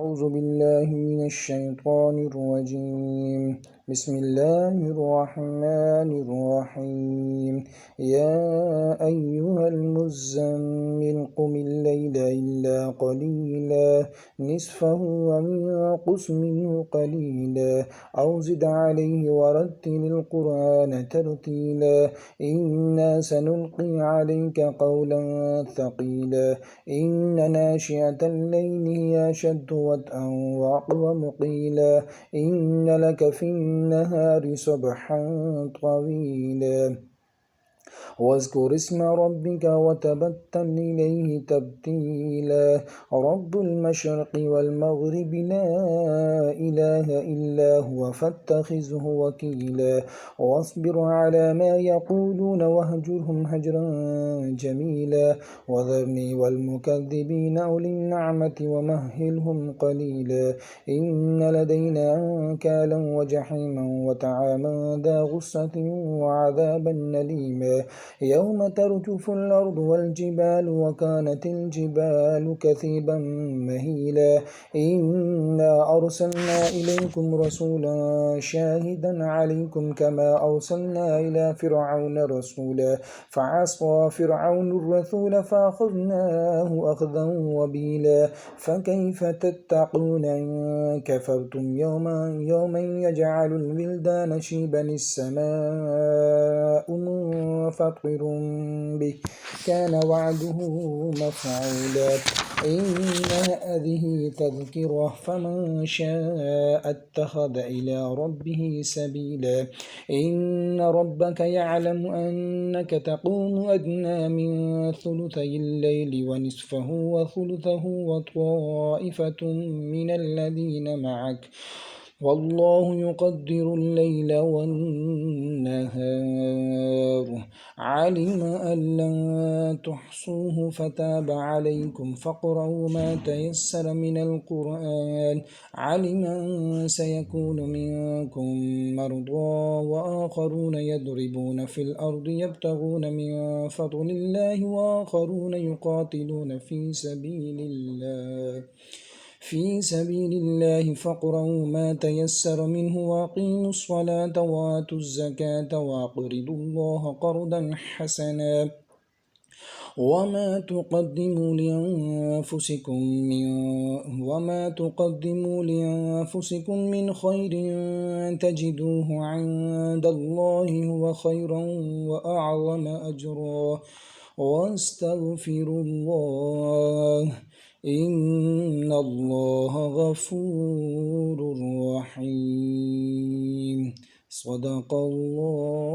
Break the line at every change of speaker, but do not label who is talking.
أعوذ بالله من الشيطان الرجيم. بسم الله الرحمن الرحيم. يا أيها المزمل قم الليل إلا قليلا نصفه وانقص منه قليلا أو زد عليه ورتل القرآن ترتيلا إنا سنلقي عليك قولا ثقيلا إن ناشئة الليل هي أشد وطئا وأقوم قيلا إن لك في النهار سبحا طويلا واذكر اسم ربك وتبتل إليه تبتيلا رب المشرق والمغرب لا إله إلا هو فاتخذه وكيلا واصبر على ما يقولون واهجرهم هجرا جميلا وذرني والمكذبين أولي النعمة ومهلهم قليلا إن لدينا أنكالا وجحيما وطعاما ذا غصة وعذابا أليما يوم ترجف الأرض والجبال وكانت الجبال كثيبا مهيلا إنا أرسلنا إليكم رسولا شاهدا عليكم كما أرسلنا إلى فرعون رسولا فعصى فرعون الرسول فأخذناه أخذا وبيلا فكيف تتقون إن كفرتم يوما يجعل الولدان شيبا السماء منفطر به كان وعده مفعولا إن هذه تذكرة فمن شاء اتخذ إلى ربه سبيلا إن ربك يعلم أنك تقوم أدنى من ثلثي الليل ونصفه وثلثه وطائفة من الذين معك والله يقدر الليل والنهار علم أن لن تحصوه فتاب عليكم فاقرؤوا ما تيسر من القرآن علم أن سيكون منكم مرضى وآخرون يضربون في الأرض يبتغون من فضل الله وآخرون يقاتلون في سبيل الله فاقرؤوا ما تيسر منه وأقيموا الصلاة وآتوا الزكاة وأقرضوا الله قرضا حسنا وما تقدموا لأنفسكم من خير تجدوه عند الله هو خيرا وأعظم أجرا واستغفروا الله إن الله غفور رحيم صدق الله